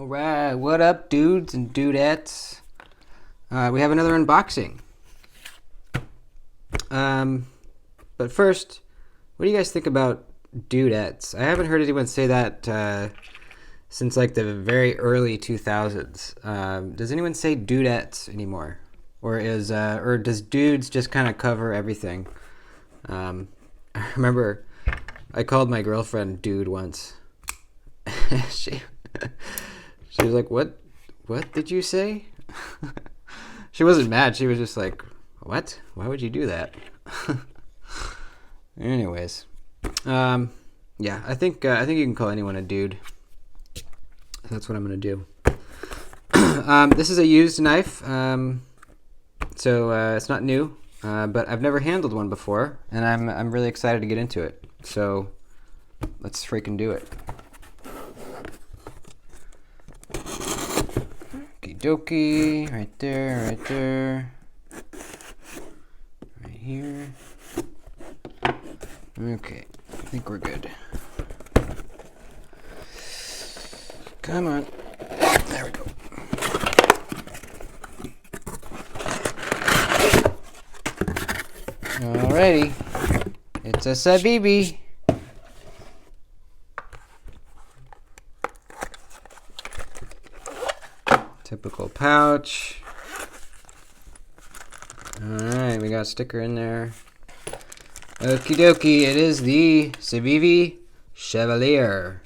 Alright, what up, dudes and dudettes? We have another unboxing. But first, what do you guys think about dudettes? I haven't heard anyone say that since like the very early 2000s. Does anyone say dudettes anymore? Or does dudes just kind of cover everything? I remember I called my girlfriend dude once. she was like, what did you say? She wasn't mad. She was just like, what? Why would you do that? Anyways, yeah, I think you can call anyone a dude. That's what I'm gonna do. This is a used knife, so it's not new, but I've never handled one before, and I'm really excited to get into it. So let's freaking do it. Okie dokie, right there, right here. Okay, I think we're good. Come on. There we go. Alrighty. It's a Civivi. Typical pouch. Alright, we got a sticker in there. Okie dokie, it is the Civivi Chevalier.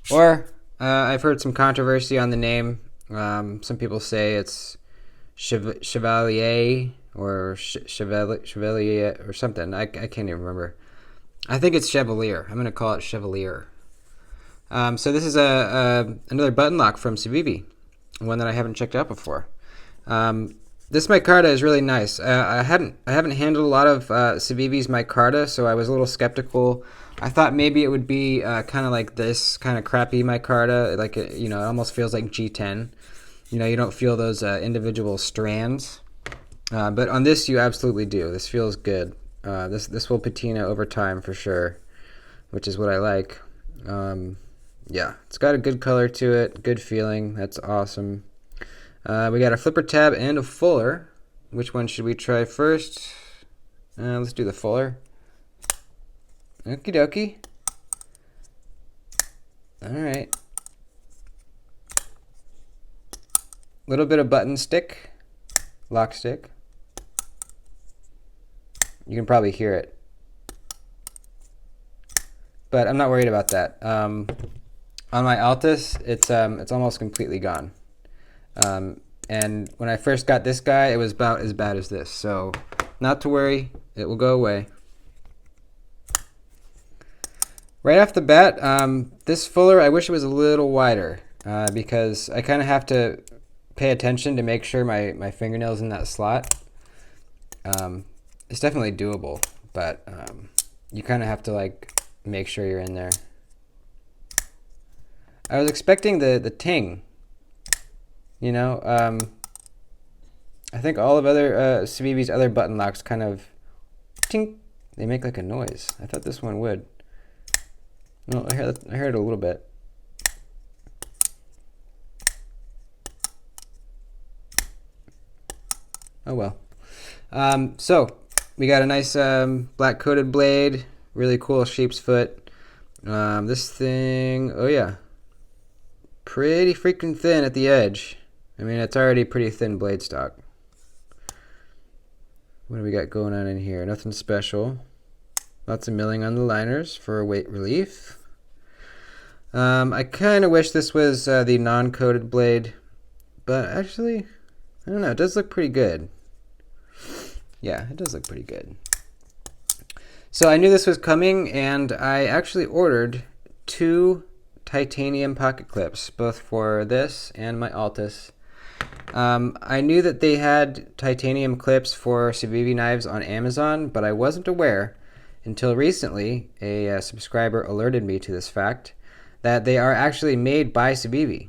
Or, I've heard some controversy on the name. Some people say it's Chevalier or Chevalier or something. I can't even remember. I think it's Chevalier. I'm going to call it Chevalier. So this is another button lock from Civivi. One that I haven't checked out before. This micarta is really nice. I haven't handled a lot of Civivi's micarta, so I was a little skeptical. I thought maybe it would be kind of like this kind of crappy micarta, like it almost feels like G10. You don't feel those individual strands, but on this you absolutely do. This feels good. This will patina over time for sure, which is what I like. Yeah, it's got a good color to it, good feeling. That's awesome. We got a flipper tab and a fuller. Which one should we try first? Let's do the fuller. Okie dokie. Alright. Little bit of button stick. Lock stick. You can probably hear it. But I'm not worried about that. On my Altus, it's almost completely gone. And when I first got this guy, it was about as bad as this. So not to worry, it will go away. Right off the bat, this fuller, I wish it was a little wider because I kind of have to pay attention to make sure my fingernail's in that slot. It's definitely doable, but you kind of have to like make sure you're in there. I was expecting the ting. I think all of other Civivi's other button locks kind of ting. They make like a noise. I thought this one would. No, I heard it a little bit. Oh well. So we got a nice black coated blade. Really cool sheep's foot. This thing, oh yeah. Pretty freaking thin at the edge. I mean, it's already pretty thin blade stock. What do we got going on in here? Nothing special. Lots of milling on the liners for weight relief. I kind of wish this was the non-coated blade, but actually, I don't know. It does look pretty good. Yeah, it does look pretty good. So I knew this was coming, and I actually ordered 2 titanium pocket clips, both for this and my Altus. I knew that they had titanium clips for Civivi knives on Amazon, but I wasn't aware until recently a subscriber alerted me to this fact that they are actually made by Civivi.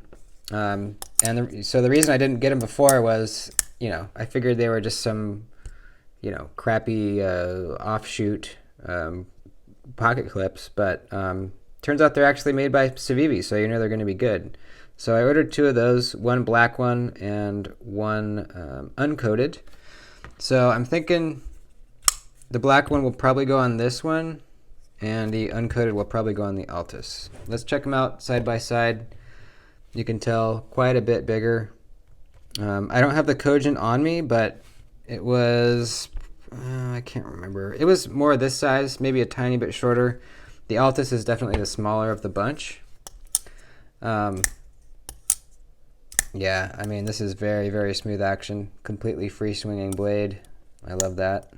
So the reason I didn't get them before was, I figured they were just some, crappy offshoot pocket clips, but turns out they're actually made by Civivi, so they're going to be good. So I ordered 2 of those, one black one and one uncoated. So I'm thinking the black one will probably go on this one, and the uncoated will probably go on the Altus. Let's check them out side by side. You can tell quite a bit bigger. I don't have the Kojent on me, but it was, I can't remember. It was more this size, maybe a tiny bit shorter. The Altus is definitely the smaller of the bunch. Yeah, I mean, this is very, very smooth action. Completely free swinging blade. I love that.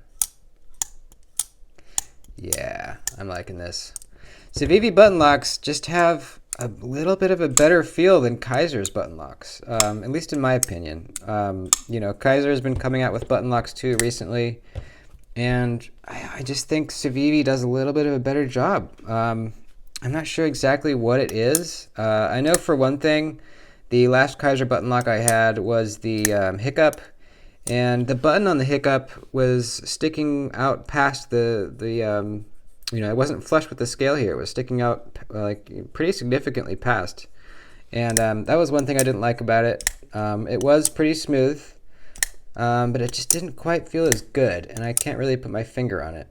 Yeah, I'm liking this. Civivi button locks just have a little bit of a better feel than Kaiser's button locks, at least in my opinion. You know, Kaiser has been coming out with button locks too recently, and I just think Civivi does a little bit of a better job. I'm not sure exactly what it is. I know for one thing, the last Kaiser button lock I had was the Hiccup, and the button on the Hiccup was sticking out past the you know, it wasn't flush with the scale here. It was sticking out like pretty significantly past. And that was one thing I didn't like about it. It was pretty smooth, but it just didn't quite feel as good, and I can't really put my finger on it.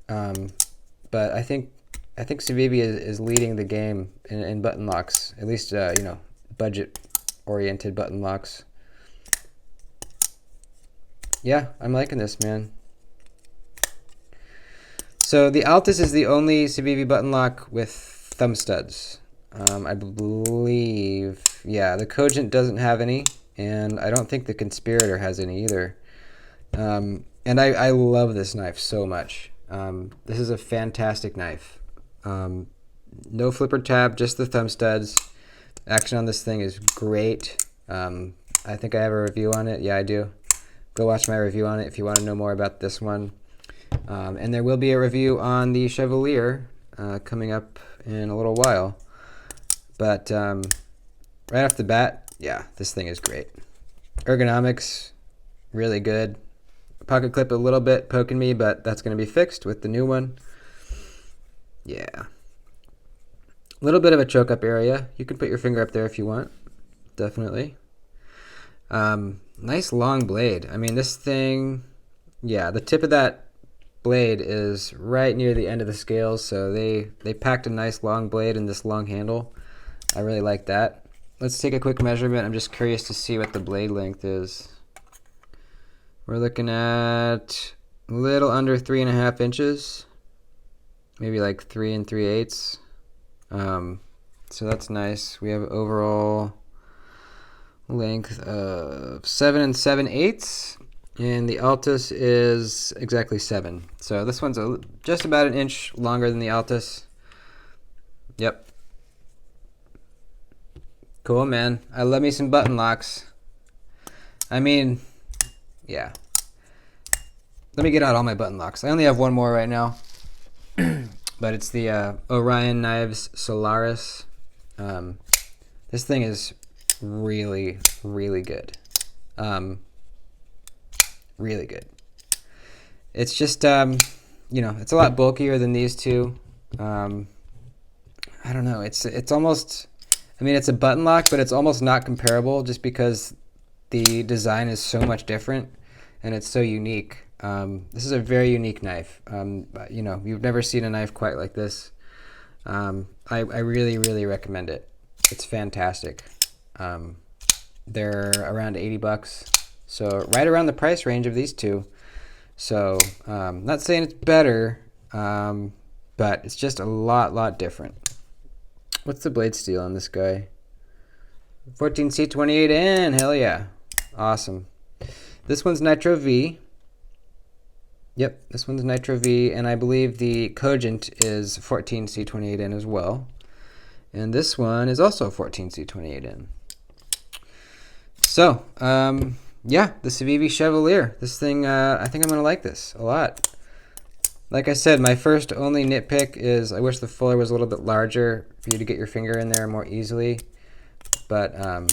But I think Civivi is leading the game in button locks, at least you know, budget-oriented button locks. Yeah, I'm liking this, man. So the Altus is the only Civivi button lock with thumb studs. I believe, yeah, the Kojent doesn't have any, and I don't think the Conspirator has any either. And I love this knife so much. This is a fantastic knife. No flipper tab, just the thumb studs. Action on this thing is great. I think I have a review on it. Yeah, I do. Go watch my review on it if you want to know more about this one. And there will be a review on the Chevalier coming up in a little while. But right off the bat, yeah, this thing is great. Ergonomics, really good. Pocket clip a little bit poking me, but that's going to be fixed with the new one. Yeah. A little bit of a choke up area. You can put your finger up there if you want. Definitely. Nice long blade. I mean, this thing, yeah, the tip of that blade is right near the end of the scales, so they packed a nice long blade in this long handle. I really like that. Let's take a quick measurement. I'm just curious to see what the blade length is. We're looking at a little under 3.5 inches, maybe like 3 3/8. So that's nice. We have overall length of 7 7/8. And the Altus is exactly 7. So this one's just about an inch longer than the Altus. Yep. Cool, man. I love me some button locks. I mean, yeah. Let me get out all my button locks. I only have one more right now. But it's the Orion Knives Solaris. This thing is really, really good. Really good. It's just, you know, it's a lot bulkier than these two. I don't know. It's almost, I mean, it's a button lock, but it's almost not comparable just because the design is so much different and it's so unique. This is a very unique knife. You know, you've never seen a knife quite like this. I really, really recommend it. It's fantastic. They're around $80. So right around the price range of these two. So not saying it's better, but it's just a lot different. What's the blade steel on this guy? 14C28N, hell yeah. Awesome. This one's Nitro V. Yep, this one's Nitro V, and I believe the Kojent is 14C28N as well. And this one is also 14C28N. So, yeah, the Civivi Chevalier. This thing, I think I'm going to like this a lot. Like I said, my first only nitpick is I wish the fuller was a little bit larger for you to get your finger in there more easily. But I'm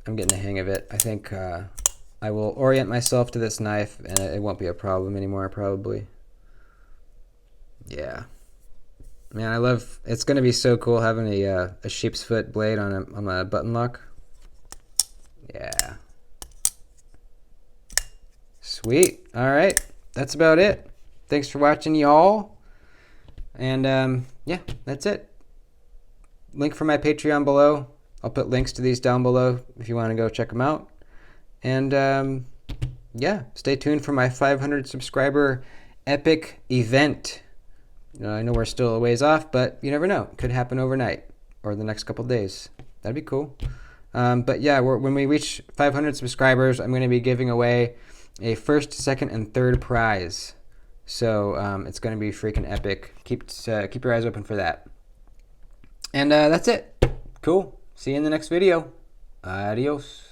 getting the hang of it. I think I will orient myself to this knife and it won't be a problem anymore, probably. Yeah. Man, I love. It's gonna be so cool having a sheep's foot blade on a button lock. Yeah. Sweet. All right, that's about it. Thanks for watching, y'all. And yeah, that's it. Link for my Patreon below. I'll put links to these down below if you want to go check them out. And yeah, stay tuned for my 500 subscriber epic event. I know we're still a ways off, but you never know. It could happen overnight or the next couple days. That'd be cool. But yeah, when we reach 500 subscribers, I'm going to be giving away a first, second, and third prize. So it's going to be freaking epic. Keep your eyes open for that. And that's it. Cool. See you in the next video. Adios.